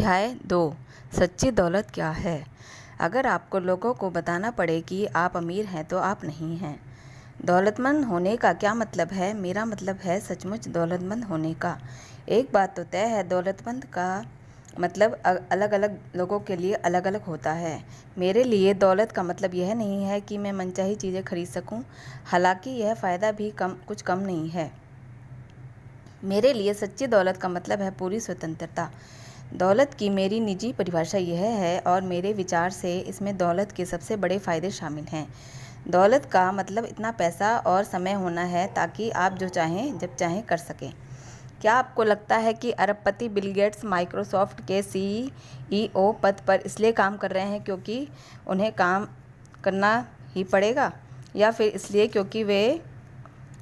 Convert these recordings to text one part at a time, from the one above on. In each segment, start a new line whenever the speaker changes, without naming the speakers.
अध्याय 2 सच्ची दौलत क्या है। अगर आपको लोगों को बताना पड़े कि आप अमीर हैं तो आप नहीं हैं। दौलतमंद होने का क्या मतलब है? मेरा मतलब है सचमुच दौलतमंद होने का। एक बात तो तय है, दौलतमंद का मतलब अलग अलग लोगों के लिए अलग अलग होता है। मेरे लिए दौलत का मतलब यह नहीं है कि मैं मनचाही चीज़ें खरीद सकूं, हालांकि यह फ़ायदा भी कुछ कम नहीं है। मेरे लिए सच्ची दौलत का मतलब है पूरी स्वतंत्रता। दौलत की मेरी निजी परिभाषा यह है और मेरे विचार से इसमें दौलत के सबसे बड़े फ़ायदे शामिल हैं। दौलत का मतलब इतना पैसा और समय होना है ताकि आप जो चाहें जब चाहें कर सकें। क्या आपको लगता है कि अरबपति बिल गेट्स माइक्रोसॉफ्ट के CEO पद पर इसलिए काम कर रहे हैं क्योंकि उन्हें काम करना ही पड़ेगा, या फिर इसलिए क्योंकि वे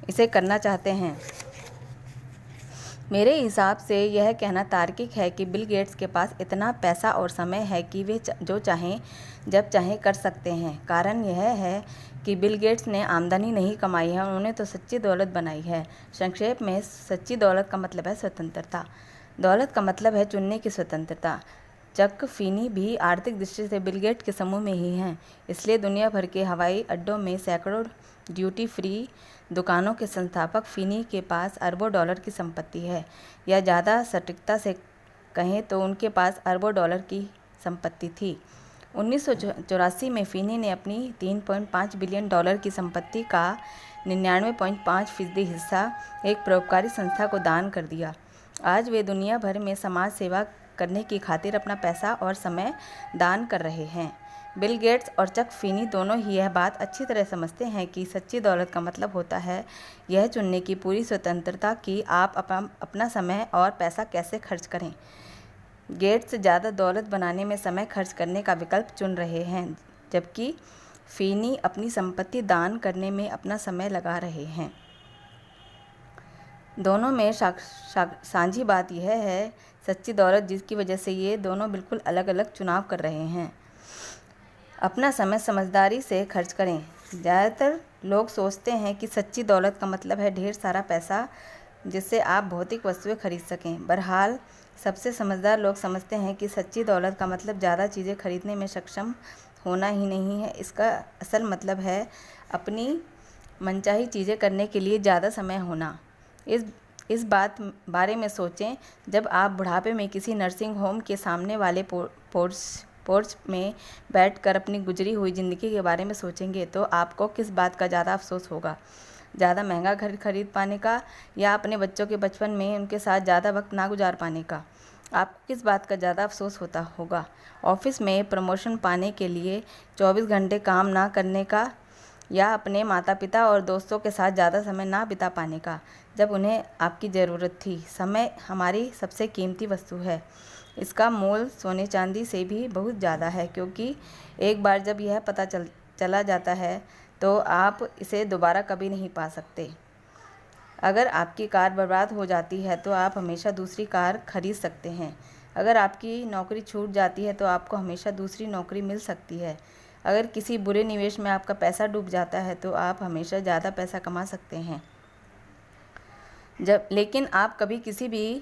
इसे करना चाहते हैं? मेरे हिसाब से यह कहना तार्किक है कि बिल गेट्स के पास इतना पैसा और समय है कि वे जो चाहें जब चाहें कर सकते हैं। कारण यह है कि बिल गेट्स ने आमदनी नहीं कमाई है, उन्होंने तो सच्ची दौलत बनाई है। संक्षेप में, सच्ची दौलत का मतलब है स्वतंत्रता। दौलत का मतलब है चुनने की स्वतंत्रता। चक फिनी भी आर्थिक दृष्टि से बिल गेट्स के समूह में ही हैं, इसलिए दुनिया भर के हवाई अड्डों में सैकड़ों ड्यूटी फ्री दुकानों के संस्थापक फिनी के पास अरबों डॉलर की संपत्ति है, या ज़्यादा सटीकता से कहें तो उनके पास अरबों डॉलर की संपत्ति थी। 1984 में फिनी ने अपनी 3.5 बिलियन डॉलर की संपत्ति का 99.5% हिस्सा एक परोपकारी संस्था को दान कर दिया। आज वे दुनिया भर में समाज सेवा करने की खातिर अपना पैसा और समय दान कर रहे हैं। बिल गेट्स और चक फिनी दोनों ही यह बात अच्छी तरह समझते हैं कि सच्ची दौलत का मतलब होता है यह चुनने की पूरी स्वतंत्रता कि आप अपना समय और पैसा कैसे खर्च करें। गेट्स ज़्यादा दौलत बनाने में समय खर्च करने का विकल्प चुन रहे हैं, जबकि फिनी अपनी संपत्ति दान करने में अपना समय लगा रहे हैं। दोनों में साझी बात यह है, सच्ची दौलत, जिसकी वजह से ये दोनों बिल्कुल अलग अलग चुनाव कर रहे हैं। अपना समय समझदारी से खर्च करें। ज़्यादातर लोग सोचते हैं कि सच्ची दौलत का मतलब है ढेर सारा पैसा जिससे आप भौतिक वस्तुएं खरीद सकें। बहरहाल, सबसे समझदार लोग समझते हैं कि सच्ची दौलत का मतलब ज़्यादा चीज़ें खरीदने में सक्षम होना ही नहीं है। इसका असल मतलब है अपनी मनचाही चीज़ें करने के लिए ज़्यादा समय होना। इस बारे में सोचें, जब आप बुढ़ापे में किसी नर्सिंग होम के सामने वाले पोर्च में बैठकर अपनी गुजरी हुई ज़िंदगी के बारे में सोचेंगे तो आपको किस बात का ज़्यादा अफसोस होगा? ज़्यादा महंगा घर खरीद पाने का, या अपने बच्चों के बचपन में उनके साथ ज़्यादा वक्त ना गुजार पाने का? आपको किस बात का ज़्यादा अफसोस होगा? ऑफिस में प्रमोशन पाने के लिए 24 घंटे काम ना करने का, या अपने माता पिता और दोस्तों के साथ ज़्यादा समय ना बिता पाने का जब उन्हें आपकी ज़रूरत थी? समय हमारी सबसे कीमती वस्तु है। इसका मोल सोने चांदी से भी बहुत ज़्यादा है, क्योंकि एक बार जब यह पता चला जाता है तो आप इसे दोबारा कभी नहीं पा सकते। अगर आपकी कार बर्बाद हो जाती है तो आप हमेशा दूसरी कार खरीद सकते हैं। अगर आपकी नौकरी छूट जाती है तो आपको हमेशा दूसरी नौकरी मिल सकती है। अगर किसी बुरे निवेश में आपका पैसा डूब जाता है तो आप हमेशा ज़्यादा पैसा कमा सकते हैं, लेकिन आप कभी किसी भी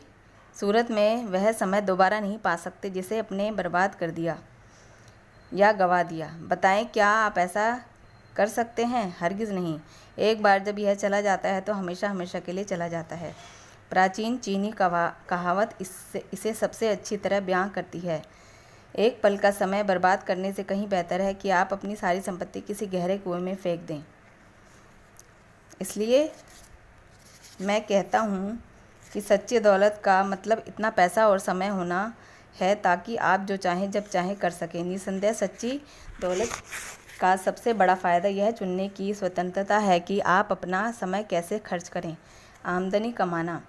सूरत में वह समय दोबारा नहीं पा सकते जिसे आपने बर्बाद कर दिया या गंवा दिया। बताएं, क्या आप ऐसा कर सकते हैं? हरगिज़ नहीं। एक बार जब यह चला जाता है तो हमेशा हमेशा के लिए चला जाता है। प्राचीन चीनी कहावत इसे सबसे अच्छी तरह बयां करती है, एक पल का समय बर्बाद करने से कहीं बेहतर है कि आप अपनी सारी संपत्ति किसी गहरे कुएं में फेंक दें। इसलिए मैं कहता हूँ कि सच्ची दौलत का मतलब इतना पैसा और समय होना है ताकि आप जो चाहें जब चाहें कर सकें। निसंदेह सच्ची दौलत का सबसे बड़ा फ़ायदा यह चुनने की स्वतंत्रता है कि आप अपना समय कैसे खर्च करें। आमदनी कमाना,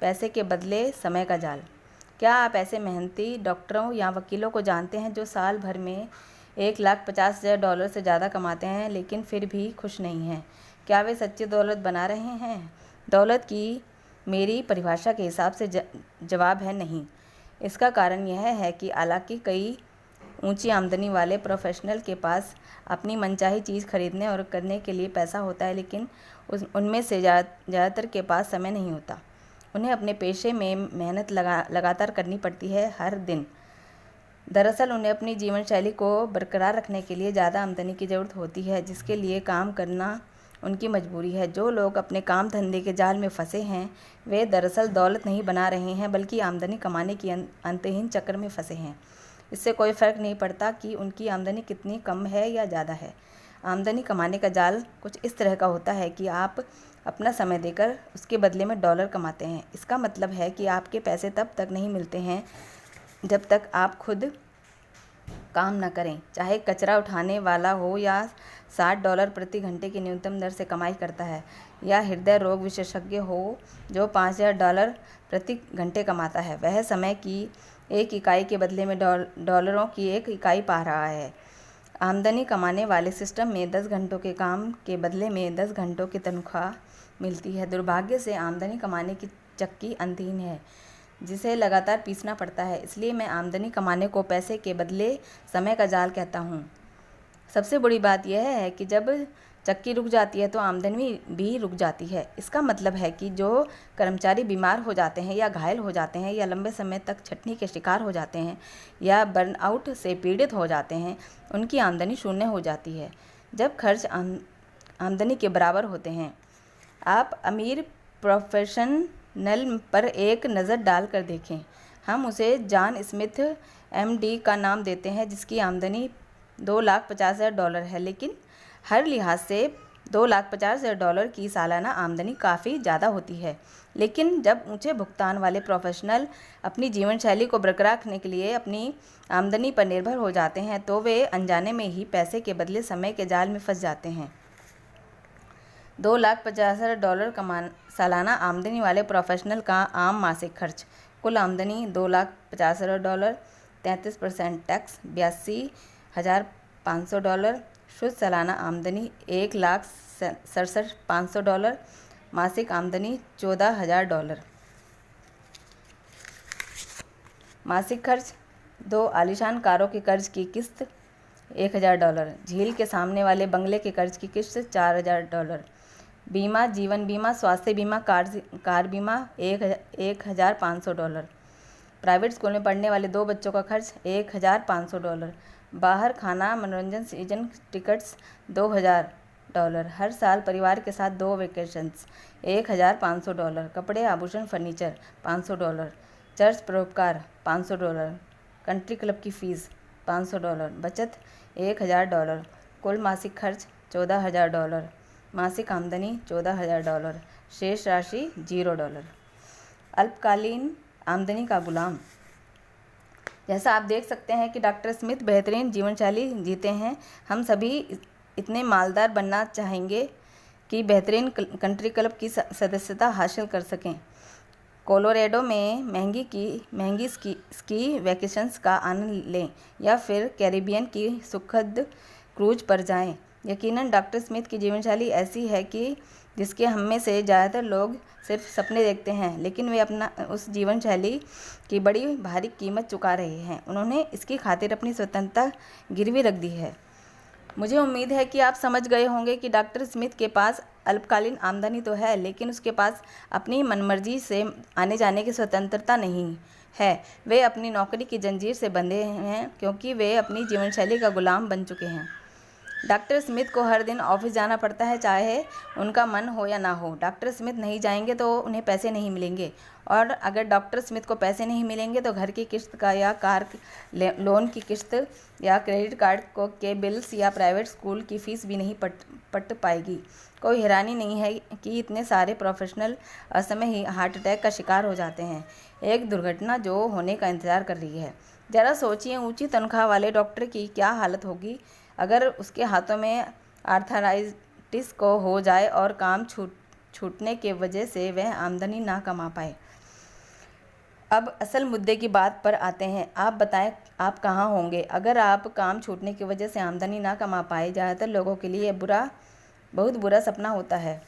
पैसे के बदले समय का जाल। क्या आप ऐसे मेहनती डॉक्टरों या वकीलों को जानते हैं जो साल भर में $1,50,000 से ज़्यादा कमाते हैं लेकिन फिर भी खुश नहीं हैं? क्या वे सच्ची दौलत बना रहे हैं? दौलत की मेरी परिभाषा के हिसाब से जवाब है नहीं। इसका कारण यह है कि हालांकि कई ऊंची आमदनी वाले प्रोफेशनल के पास अपनी मनचाही चीज़ खरीदने और करने के लिए पैसा होता है, लेकिन उनमें से ज़्यादातर के पास समय नहीं होता। उन्हें अपने पेशे में मेहनत लगातार करनी पड़ती है हर दिन। दरअसल उन्हें अपनी जीवन शैली को बरकरार रखने के लिए ज़्यादा आमदनी की ज़रूरत होती है, जिसके लिए काम करना उनकी मजबूरी है। जो लोग अपने काम धंधे के जाल में फंसे हैं, वे दरअसल दौलत नहीं बना रहे हैं, बल्कि आमदनी कमाने की अंतहीन चक्र में फंसे हैं। इससे कोई फ़र्क नहीं पड़ता कि उनकी आमदनी कितनी कम है या ज़्यादा है। आमदनी कमाने का जाल कुछ इस तरह का होता है कि आप अपना समय देकर उसके बदले में डॉलर कमाते हैं। इसका मतलब है कि आपके पैसे तब तक नहीं मिलते हैं जब तक आप खुद काम न करें। चाहे कचरा उठाने वाला हो या $60 प्रति घंटे की न्यूनतम दर से कमाई करता है, या हृदय रोग विशेषज्ञ हो जो $5000 प्रति घंटे कमाता है, वह समय की एक इकाई के बदले में डॉलरों की एक इकाई पा रहा है। आमदनी कमाने वाले सिस्टम में 10 घंटों के काम के बदले में 10 घंटों की तनख्वाह मिलती है। दुर्भाग्य से आमदनी कमाने की चक्की अंतहीन है, जिसे लगातार पीसना पड़ता है। इसलिए मैं आमदनी कमाने को पैसे के बदले समय का जाल कहता हूँ। सबसे बड़ी बात यह है कि जब चक्की रुक जाती है तो आमदनी भी रुक जाती है। इसका मतलब है कि जो कर्मचारी बीमार हो जाते हैं या घायल हो जाते हैं या लंबे समय तक छंटनी के शिकार हो जाते हैं या बर्नआउट से पीड़ित हो जाते हैं, उनकी आमदनी शून्य हो जाती है। जब खर्च आमदनी के बराबर होते हैं। आप अमीर प्रोफेशनल पर एक नज़र डाल कर देखें। हम उसे जॉन स्मिथ MD का नाम देते हैं, जिसकी आमदनी $2,50,000 है, लेकिन हर लिहाज से $2,50,000 की सालाना आमदनी काफ़ी ज़्यादा होती है। लेकिन जब ऊंचे भुगतान वाले प्रोफेशनल अपनी जीवन शैली को बरकरार रखने के लिए अपनी आमदनी पर निर्भर हो जाते हैं, तो वे अनजाने में ही पैसे के बदले समय के जाल में फंस जाते हैं। $2,50,000 सालाना आमदनी वाले प्रोफेशनल का आम मासिक खर्च। कुल आमदनी $2,50,000, 33% टैक्स $82,500, शुद्ध सालाना आमदनी $1,67,500, मासिक आमदनी $14,000। मासिक खर्च 2 आलीशान कारों के कर्ज की किस्त $1,000, झील के सामने वाले बंगले के कर्ज की किस्त $4,000, बीमा, जीवन बीमा, स्वास्थ्य बीमा, कार बीमा $1,500, प्राइवेट स्कूल में पढ़ने वाले 2 बच्चों का खर्च $1,500, बाहर खाना, मनोरंजन, सीजन टिकट्स $2,000, हर साल परिवार के साथ 2 वेकेशंस $1,500, कपड़े, आभूषण, फर्नीचर $500, चर्च परोपकार $500, कंट्री क्लब की फ़ीस $500, बचत $1,000। कुल मासिक खर्च $14,000, मासिक आमदनी $14,000, शेष राशि $0। अल्पकालीन आमदनी का गुलाम। जैसा आप देख सकते हैं कि डॉक्टर स्मिथ बेहतरीन जीवन शैली जीते हैं। हम सभी इतने मालदार बनना चाहेंगे कि बेहतरीन कंट्री क्लब की सदस्यता हासिल कर सकें, कोलोराडो में महंगी स्की वैकेशंस का आनंद लें, या फिर कैरिबियन की सुखद क्रूज पर जाएं। यकीनन डॉक्टर स्मिथ की जीवन शैली ऐसी है कि जिसके हम में से ज़्यादातर लोग सिर्फ सपने देखते हैं, लेकिन वे अपना उस जीवन शैली की बड़ी भारी कीमत चुका रहे हैं। उन्होंने इसकी खातिर अपनी स्वतंत्रता गिरवी रख दी है। मुझे उम्मीद है कि आप समझ गए होंगे कि डॉक्टर स्मिथ के पास अल्पकालीन आमदनी तो है, लेकिन उसके पास अपनी मनमर्जी से आने जाने की स्वतंत्रता नहीं है। वे अपनी नौकरी की जंजीर से बंधे हैं, क्योंकि वे अपनी जीवन शैली का गुलाम बन चुके हैं। डॉक्टर स्मिथ को हर दिन ऑफिस जाना पड़ता है, चाहे उनका मन हो या ना हो। डॉक्टर स्मिथ नहीं जाएंगे तो उन्हें पैसे नहीं मिलेंगे, और अगर डॉक्टर स्मिथ को पैसे नहीं मिलेंगे तो घर की किस्त का या कार लोन की किस्त या क्रेडिट कार्ड के बिल्स या प्राइवेट स्कूल की फ़ीस भी नहीं पट पाएगी। कोई हैरानी नहीं है कि इतने सारे प्रोफेशनल असमय ही हार्ट अटैक का शिकार हो जाते हैं, एक दुर्घटना जो होने का इंतज़ार कर रही है। ज़रा सोचिए, ऊंची तनख्वाह वाले डॉक्टर की क्या हालत होगी अगर उसके हाथों में आर्थराइटिस को हो जाए और काम छूटने के वजह से वह आमदनी ना कमा पाए। अब असल मुद्दे की बात पर आते हैं। आप बताएं, आप कहाँ होंगे अगर आप काम छूटने की वजह से आमदनी ना कमा पाए? ज़्यादातर लोगों के लिए बहुत बुरा सपना होता है।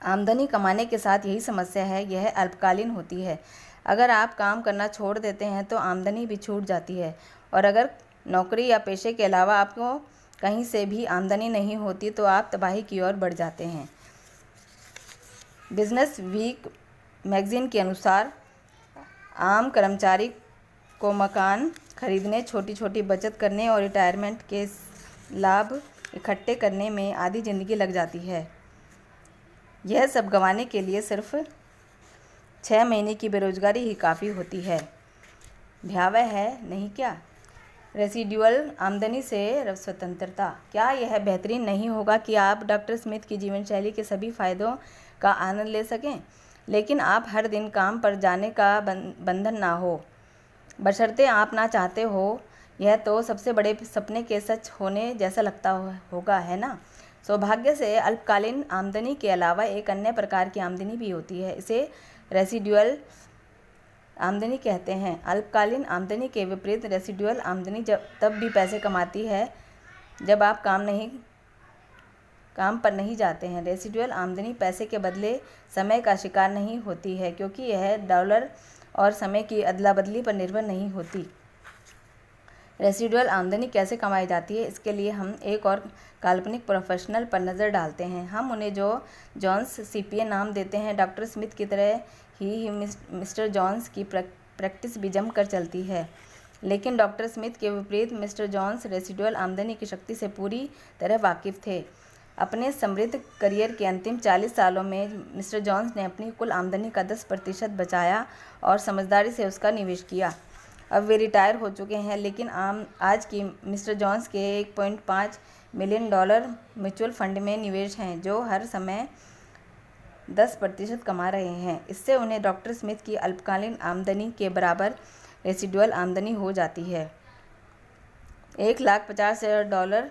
आमदनी कमाने के साथ यही समस्या है, यह अल्पकालीन होती है। अगर आप काम करना छोड़ देते हैं तो आमदनी भी छूट जाती है, और अगर नौकरी या पेशे के अलावा आपको कहीं से भी आमदनी नहीं होती तो आप तबाही की ओर बढ़ जाते हैं। बिजनेस वीक मैगजीन के अनुसार आम कर्मचारी को मकान खरीदने, छोटी छोटी बचत करने और रिटायरमेंट के लाभ इकट्ठे करने में आधी ज़िंदगी लग जाती है। यह सब गंवाने के लिए सिर्फ 6 महीने की बेरोजगारी ही काफ़ी होती है। भयावह है नहीं क्या? रेसिडुअल आमदनी से स्वतंत्रता। क्या यह बेहतरीन नहीं होगा कि आप डॉक्टर स्मिथ की जीवन शैली के सभी फ़ायदों का आनंद ले सकें, लेकिन आप हर दिन काम पर जाने का बंधन ना हो, बशर्ते आप ना चाहते हो। यह तो सबसे बड़े सपने के सच होने जैसा लगता होगा, है ना? सौभाग्य से अल्पकालीन आमदनी के अलावा एक अन्य प्रकार की आमदनी भी होती है। इसे रेसिडुअल आमदनी कहते हैं। अल्पकालीन आमदनी के विपरीत रेसिडुअल आमदनी तब भी पैसे कमाती है जब आप काम पर नहीं जाते हैं। रेसिडुअल आमदनी पैसे के बदले समय का शिकार नहीं होती है, क्योंकि यह डॉलर और समय की अदला बदली पर निर्भर नहीं होती। रेसिडुअल आमदनी कैसे कमाई जाती है, इसके लिए हम एक और काल्पनिक प्रोफेशनल पर नज़र डालते हैं। हम उन्हें जॉन्स सीपीए नाम देते हैं। डॉक्टर स्मिथ की तरह ही मिस्टर जॉन्स की प्रैक्टिस भी जमकर चलती है, लेकिन डॉक्टर स्मिथ के विपरीत मिस्टर जॉन्स रेसिडुअल आमदनी की शक्ति से पूरी तरह वाकिफ़ थे। अपने समृद्ध करियर के अंतिम 40 सालों में मिस्टर जॉन्स ने अपनी कुल आमदनी का 10% बचाया और समझदारी से उसका निवेश किया। अब वे रिटायर हो चुके हैं, लेकिन आज की मिस्टर जॉन्स के $1.5 मिलियन म्यूचुअल फंड में निवेश हैं, जो हर समय 10% कमा रहे हैं। इससे उन्हें डॉक्टर स्मिथ की अल्पकालीन आमदनी के बराबर रेसिडुअल आमदनी हो जाती है। $1,50,000।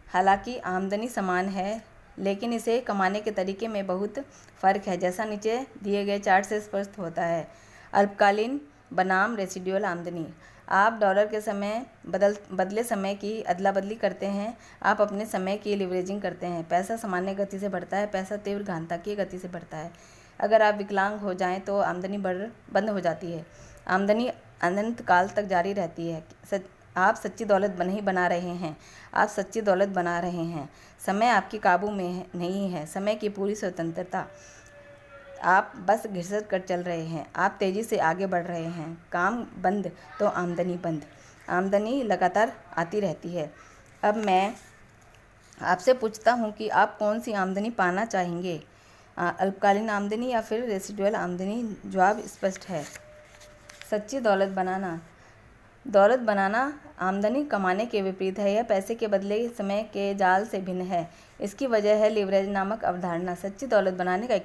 हालांकि आमदनी समान है, लेकिन इसे कमाने के तरीके में बहुत फ़र्क है, जैसा नीचे दिए गए चार्ट से स्पष्ट होता है। अल्पकालीन बनाम रेसिडुअल आमदनी। आप डॉलर के समय बदले समय की अदला बदली करते हैं। आप अपने समय की लिवरेजिंग करते हैं। पैसा सामान्य गति से बढ़ता है, पैसा तीव्र गहनता की गति से बढ़ता है। अगर आप विकलांग हो जाएं तो आमदनी बंद हो जाती है। आमदनी अनंत काल तक जारी रहती है। आप सच्ची दौलत नहीं बना रहे हैं, आप सच्ची दौलत बना रहे हैं। समय आपके काबू में नहीं है, समय की पूरी स्वतंत्रता। आप बस घिसट कर चल रहे हैं, आप तेज़ी से आगे बढ़ रहे हैं। काम बंद तो आमदनी बंद। आमदनी लगातार आती रहती है। अब मैं आपसे पूछता हूँ कि आप कौन सी आमदनी पाना चाहेंगे, अल्पकालीन आमदनी या फिर रेसिडुअल आमदनी? जवाब स्पष्ट है, सच्ची दौलत बनाना। दौलत बनाना आमदनी कमाने के विपरीत है। यह पैसे के बदले समय के जाल से भिन्न है। इसकी वजह है लिवरेज नामक अवधारणा। सच्ची दौलत बनाने का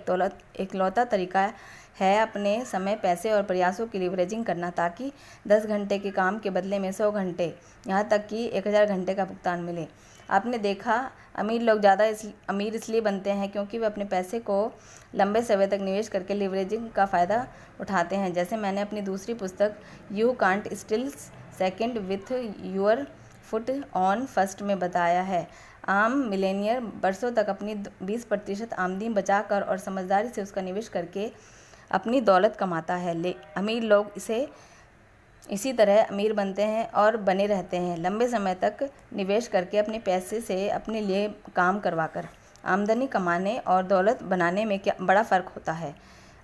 इकलौता तरीका है अपने समय, पैसे और प्रयासों की लिवरेजिंग करना, ताकि 10 घंटे के काम के बदले में 100 घंटे, यहाँ तक कि 1000 घंटे का भुगतान मिले। आपने देखा, अमीर लोग ज़्यादा अमीर इसलिए बनते हैं क्योंकि वे अपने पैसे को लंबे समय तक निवेश करके लिवरेजिंग का फ़ायदा उठाते हैं। जैसे मैंने अपनी दूसरी पुस्तक you can't still second with your foot on first में बताया है। आम मिलेनियर बरसों तक अपनी 20% आमदनी बचाकर और समझदारी से उसका निवेश करके अपनी दौलत कमाता है। अमीर लोग इसी तरह अमीर बनते हैं और बने रहते हैं, लंबे समय तक निवेश करके अपने पैसे से अपने लिए काम करवाकर। आमदनी कमाने और दौलत बनाने में क्या बड़ा फ़र्क होता है?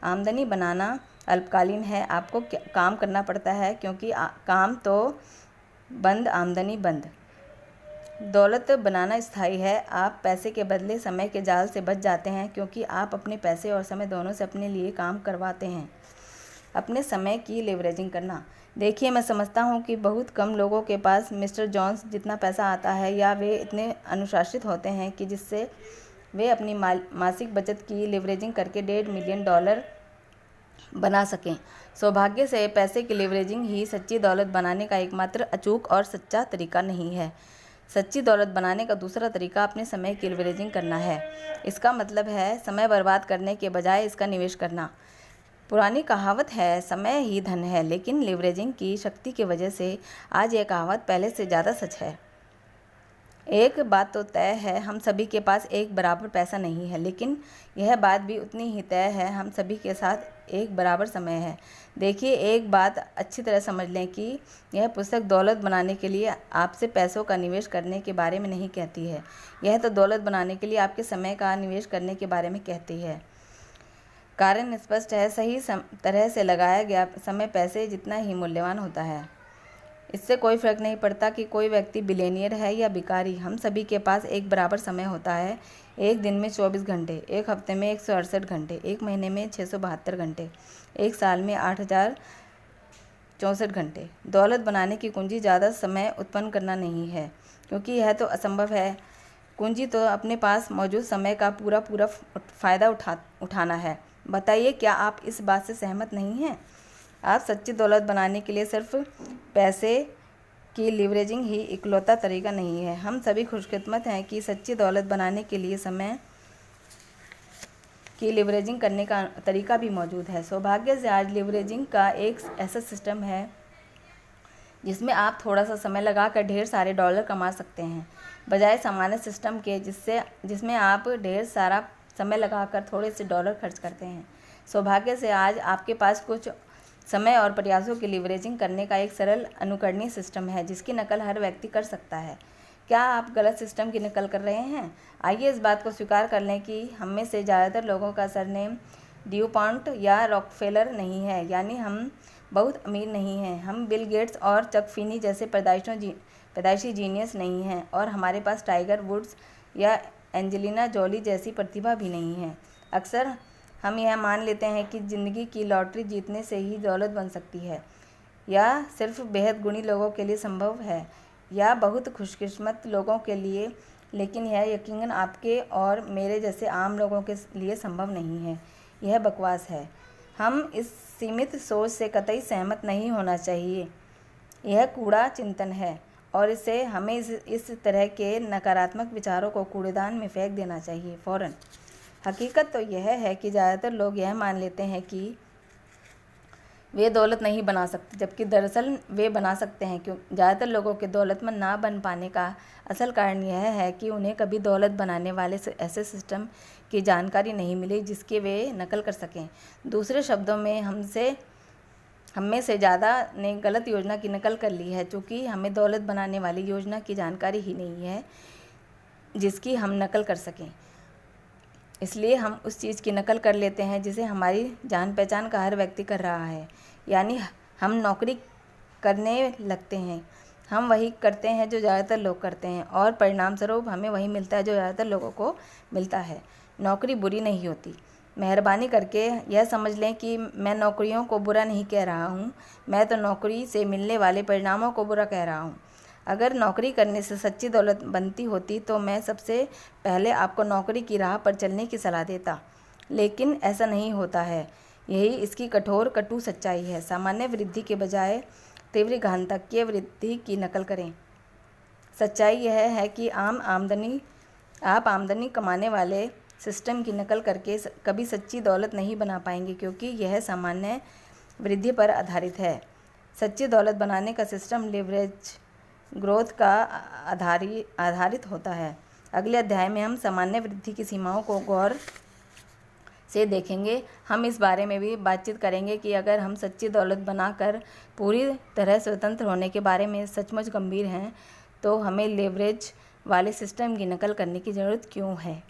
आमदनी बनाना अल्पकालीन है, आपको काम करना पड़ता है क्योंकि काम तो बंद, आमदनी बंद। दौलत बनाना स्थायी है, आप पैसे के बदले समय के जाल से बच जाते हैं क्योंकि आप अपने पैसे और समय दोनों से अपने लिए काम करवाते हैं। अपने समय की लिवरेजिंग करना। देखिए, मैं समझता हूँ कि बहुत कम लोगों के पास मिस्टर जॉन्स जितना पैसा आता है, या वे इतने अनुशासित होते हैं कि जिससे वे अपनी मासिक बचत की लिवरेजिंग करके $1.5 मिलियन बना सकें। सौभाग्य से पैसे की लिवरेजिंग ही सच्ची दौलत बनाने का एकमात्र अचूक और सच्चा तरीका नहीं है। सच्ची दौलत बनाने का दूसरा तरीका अपने समय की लिवरेजिंग करना है। इसका मतलब है समय बर्बाद करने के बजाय इसका निवेश करना। पुरानी कहावत है, समय ही धन है, लेकिन लिवरेजिंग की शक्ति की वजह से आज यह कहावत पहले से ज़्यादा सच है। एक बात तो तय है, हम सभी के पास एक बराबर पैसा नहीं है, लेकिन यह बात भी उतनी ही तय है, हम सभी के साथ एक बराबर समय है। देखिए, एक बात अच्छी तरह समझ लें कि यह पुस्तक दौलत बनाने के लिए आपसे पैसों का निवेश करने के बारे में नहीं कहती है। यह तो दौलत बनाने के लिए आपके समय का निवेश करने के बारे में कहती है। कारण स्पष्ट है, सही तरह से लगाया गया समय पैसे जितना ही मूल्यवान होता है। इससे कोई फर्क नहीं पड़ता कि कोई व्यक्ति बिलियनियर है या भिखारी, हम सभी के पास एक बराबर समय होता है। एक दिन में 24 घंटे, एक हफ्ते में 168 घंटे, एक महीने में 672 घंटे, एक साल में 8064 घंटे। दौलत बनाने की कुंजी ज़्यादा समय उत्पन्न करना नहीं है, क्योंकि यह तो असंभव है। कुंजी तो अपने पास मौजूद समय का पूरा फ़ायदा उठाना है। बताइए, क्या आप इस बात से सहमत नहीं हैं? आप सच्ची दौलत बनाने के लिए सिर्फ पैसे की लीवरेजिंग ही इकलौता तरीका नहीं है। हम सभी खुशकिस्मत हैं कि सच्ची दौलत बनाने के लिए समय की लीवरेजिंग करने का तरीका भी मौजूद है। सौभाग्य से आज लीवरेजिंग का एक ऐसा सिस्टम है जिसमें आप थोड़ा सा समय लगाकर ढेर सारे डॉलर कमा सकते हैं, बजाय सामान्य सिस्टम के जिसमें आप ढेर सारा समय लगाकर थोड़े से डॉलर खर्च करते हैं। सौभाग्य से आज आपके पास कुछ समय और प्रयासों की लीवरेजिंग करने का एक सरल अनुकरणीय सिस्टम है जिसकी नकल हर व्यक्ति कर सकता है। क्या आप गलत सिस्टम की नकल कर रहे हैं? आइए इस बात को स्वीकार कर लें कि हम में से ज़्यादातर लोगों का सरनेम ड्यूपॉन्ट या रॉकफेलर नहीं है, यानी हम बहुत अमीर नहीं हैं। हम बिल गेट्स और चक फिनी जैसे पैदाइशी जीनियस नहीं हैं, और हमारे पास टाइगर वुड्स या एंजेलिना जोली जैसी प्रतिभा भी नहीं है। अक्सर हम यह मान लेते हैं कि ज़िंदगी की लॉटरी जीतने से ही दौलत बन सकती है, या सिर्फ बेहद गुणी लोगों के लिए संभव है, या बहुत खुशकिस्मत लोगों के लिए, लेकिन यह यकीनन आपके और मेरे जैसे आम लोगों के लिए संभव नहीं है। यह बकवास है। हम इस सीमित सोच से कतई सहमत नहीं होना चाहिए। यह कूड़ा चिंतन है, और इससे हमें इस तरह के नकारात्मक विचारों को कूड़ेदान में फेंक देना चाहिए फ़ौरन। हकीकत तो यह है कि ज़्यादातर लोग यह मान लेते हैं कि वे दौलत नहीं बना सकते, जबकि दरअसल वे बना सकते हैं। क्यों? ज़्यादातर लोगों के दौलतमंद ना बन पाने का असल कारण यह है कि उन्हें कभी दौलत बनाने वाले ऐसे सिस्टम की जानकारी नहीं मिली जिसकी वे नकल कर सकें। दूसरे शब्दों में, हम में से ज़्यादा ने गलत योजना की नकल कर ली है, चूँकि हमें दौलत बनाने वाली योजना की जानकारी ही नहीं है जिसकी हम नकल कर सकें। इसलिए हम उस चीज़ की नकल कर लेते हैं जिसे हमारी जान पहचान का हर व्यक्ति कर रहा है, यानी हम नौकरी करने लगते हैं। हम वही करते हैं जो ज़्यादातर लोग करते हैं, और परिणामस्वरूप हमें वही मिलता है जो ज़्यादातर लोगों को मिलता है। नौकरी बुरी नहीं होती। मेहरबानी करके यह समझ लें कि मैं नौकरियों को बुरा नहीं कह रहा हूँ, मैं तो नौकरी से मिलने वाले परिणामों को बुरा कह रहा हूँ। अगर नौकरी करने से सच्ची दौलत बनती होती तो मैं सबसे पहले आपको नौकरी की राह पर चलने की सलाह देता, लेकिन ऐसा नहीं होता है। यही इसकी कठोर कटु सच्चाई है। सामान्य वृद्धि के बजाय तीव्र घातकीय वृद्धि की नकल करें। सच्चाई यह है कि आप आमदनी कमाने वाले सिस्टम की नकल करके कभी सच्ची दौलत नहीं बना पाएंगे, क्योंकि यह सामान्य वृद्धि पर आधारित है। सच्ची दौलत बनाने का सिस्टम लिवरेज ग्रोथ का आधारित होता है। अगले अध्याय में हम सामान्य वृद्धि की सीमाओं को गौर से देखेंगे। हम इस बारे में भी बातचीत करेंगे कि अगर हम सच्ची दौलत बनाकर पूरी तरह स्वतंत्र होने के बारे में सचमुच गंभीर हैं, तो हमें लेवरेज वाले सिस्टम की नकल करने की ज़रूरत क्यों है।